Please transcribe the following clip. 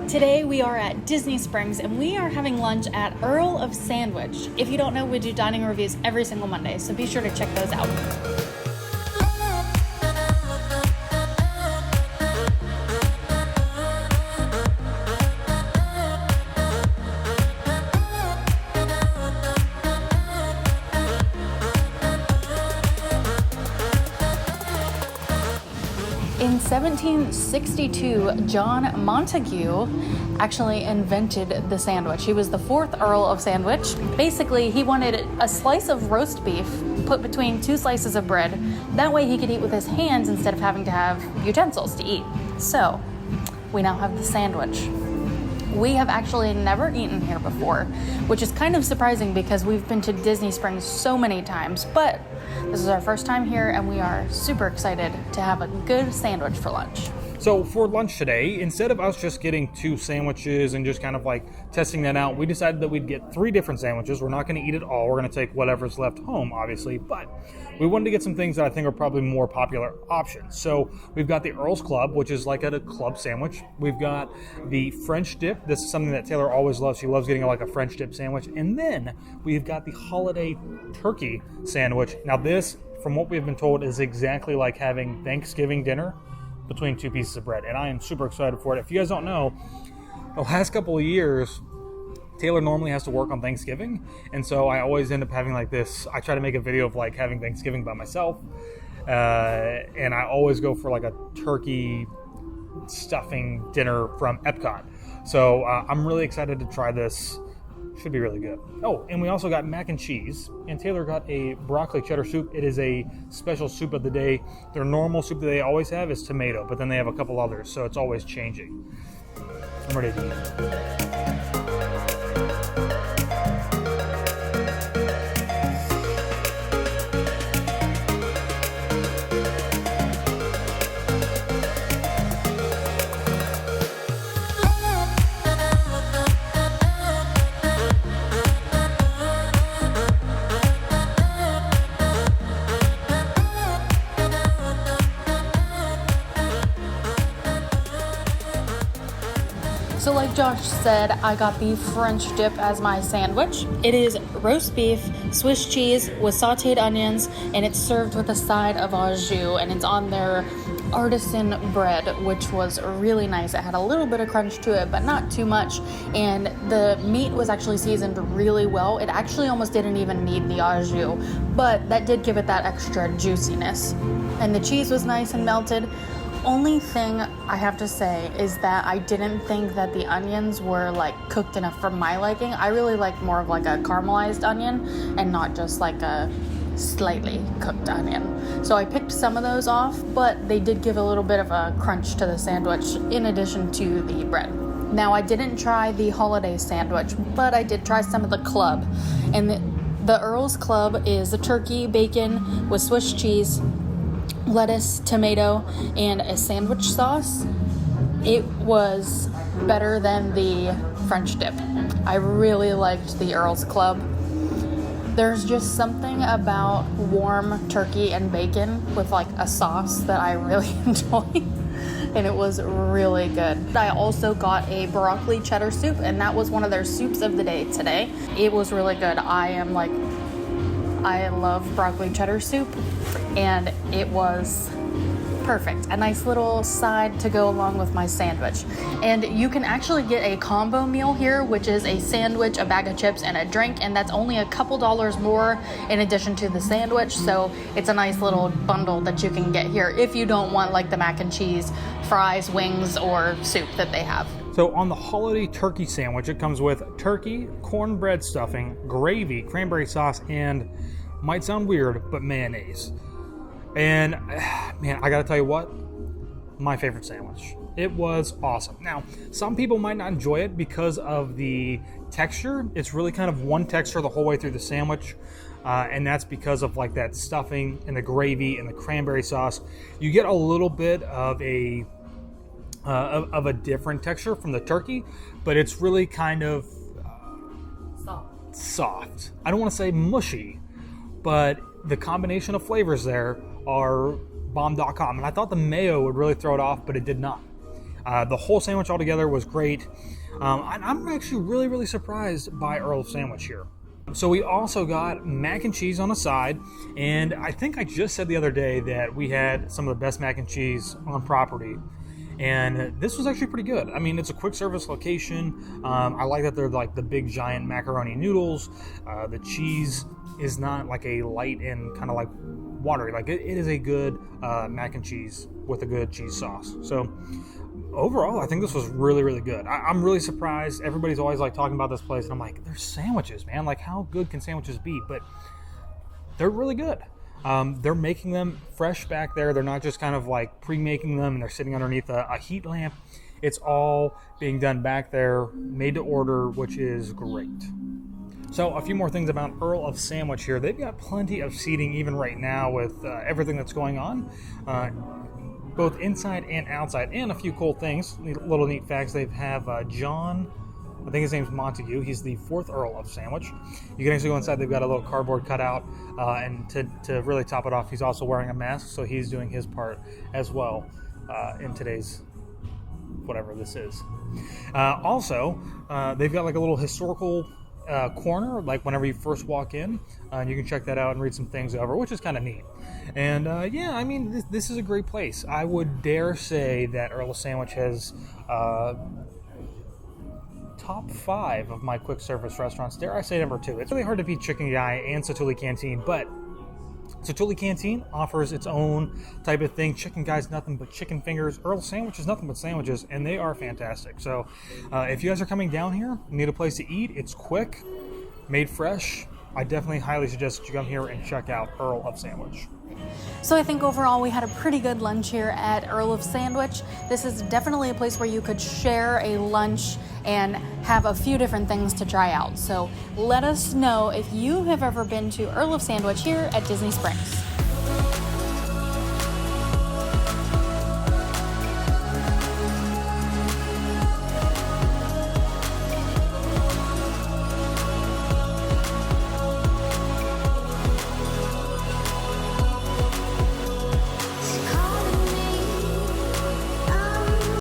Today we are at Disney Springs and we are having lunch at Earl of Sandwich. If you don't know, we do dining reviews every single Monday, so be sure to check those out. In 1762, John Montague actually invented the sandwich. He was the fourth Earl of Sandwich. Basically, he wanted a slice of roast beef put between two slices of bread. That way he could eat with his hands instead of having to have utensils to eat. So, we now have the sandwich. We have actually never eaten here before, which is kind of surprising because we've been to Disney Springs so many times, but this is our first time here and we are super excited to have a good sandwich for lunch. So for lunch today, instead of us just getting 2 sandwiches and just kind of like testing that out, we decided that we'd get 3 different sandwiches. We're not going to eat it all. We're going to take whatever's left home, obviously, but we wanted to get some things that I think are probably more popular options. So we've got the Earl's Club, which is like a club sandwich. We've got the French dip. This is something that Taylor always loves. She loves getting like a French dip sandwich. And then we've got the holiday turkey sandwich. Now this, from what we've been told, is exactly like having Thanksgiving dinner between 2 pieces of bread, and I am super excited for it. If you guys don't know, the last couple of years, Taylor normally has to work on Thanksgiving, and so I always end up having like this. I try to make a video of like having Thanksgiving by myself, and I always go for like a turkey stuffing dinner from Epcot. So I'm really excited to try this. Should be really good. Oh, and we also got mac and cheese, and Taylor got a broccoli cheddar soup. It is a special soup of the day. Their normal soup that they always have is tomato, but then they have a couple others, so it's always changing. I'm ready to eat. So like Josh said, I got the French dip as my sandwich. It is roast beef, Swiss cheese with sauteed onions, and it's served with a side of au jus, and it's on their artisan bread, which was really nice. It had a little bit of crunch to it, but not too much, and the meat was actually seasoned really well. It actually almost didn't even need the au jus, but that did give it that extra juiciness. And the cheese was nice and melted. Only thing I have to say is that I didn't think that the onions were like cooked enough for my liking. I really like more of like a caramelized onion and not just like a slightly cooked onion. So I picked some of those off, but they did give a little bit of a crunch to the sandwich in addition to the bread. Now I didn't try the holiday sandwich, but I did try some of the club. And the Earl's Club is a turkey, bacon with Swiss cheese, lettuce, tomato, and a sandwich sauce. It was better than the French dip. I really liked the Earl's Club. There's just something about warm turkey and bacon with like a sauce that I really enjoy, and it was really good. I also got a broccoli cheddar soup, and that was one of their soups of the day today. It was really good. I love broccoli cheddar soup, and it was perfect. A nice little side to go along with my sandwich. And you can actually get a combo meal here, which is a sandwich, a bag of chips, and a drink, and that's only a couple dollars more in addition to the sandwich. So it's a nice little bundle that you can get here if you don't want like the mac and cheese, fries, wings, or soup that they have. So on the holiday turkey sandwich, it comes with turkey, cornbread stuffing, gravy, cranberry sauce, and, might sound weird, but mayonnaise. And man, I gotta tell you what, my favorite sandwich. It was awesome. Now, some people might not enjoy it because of the texture. It's really kind of one texture the whole way through the sandwich. And that's because of like that stuffing and the gravy and the cranberry sauce. You get a little bit of a different texture from the turkey, but it's really kind of soft. I don't want to say mushy, but the combination of flavors there are bomb.com. And I thought the mayo would really throw it off, but it did not. The whole sandwich altogether was great. I'm actually really surprised by Earl of Sandwich here. So we also got mac and cheese on the side, and I think I just said the other day that we had some of the best mac and cheese on property, and this was actually pretty good. I mean, it's a quick service location. I like that they're like the big giant macaroni noodles. The cheese is not like a light and kind of like watery. Like it is a good mac and cheese with a good cheese sauce. So overall, I think this was really good. I'm really surprised. Everybody's always like talking about this place, and I'm like, they're sandwiches, man. Like, how good can sandwiches be? But they're really good. They're making them fresh back there. They're not just kind of like pre-making them and they're sitting underneath a heat lamp. It's all being done back there, made to order, which is great. So a few more things about Earl of Sandwich here. They've got plenty of seating even right now with everything that's going on. Both inside and outside, and a few cool things, little neat facts. They have John, I think his name's Montague. He's the 4th Earl of Sandwich. You can actually go inside. They've got a little cardboard cutout, and to really top it off, he's also wearing a mask, so he's doing his part as well in today's whatever this is. Also, they've got like a little historical corner, like whenever you first walk in, and you can check that out and read some things over, which is kind of neat. And yeah, I mean, this is a great place. I would dare say that Earl of Sandwich has top 5 of my quick service restaurants. Dare I say number 2. It's really hard to beat Chicken Guy and Satuli Canteen, but Satuli Canteen offers its own type of thing. Chicken Guy's nothing but chicken fingers. Earl Sandwich is nothing but sandwiches, and they are fantastic. So if you guys are coming down here, need a place to eat, it's quick, made fresh, I definitely highly suggest that you come here and check out Earl of Sandwich. So I think overall we had a pretty good lunch here at Earl of Sandwich. This is definitely a place where you could share a lunch and have a few different things to try out. So let us know if you have ever been to Earl of Sandwich here at Disney Springs.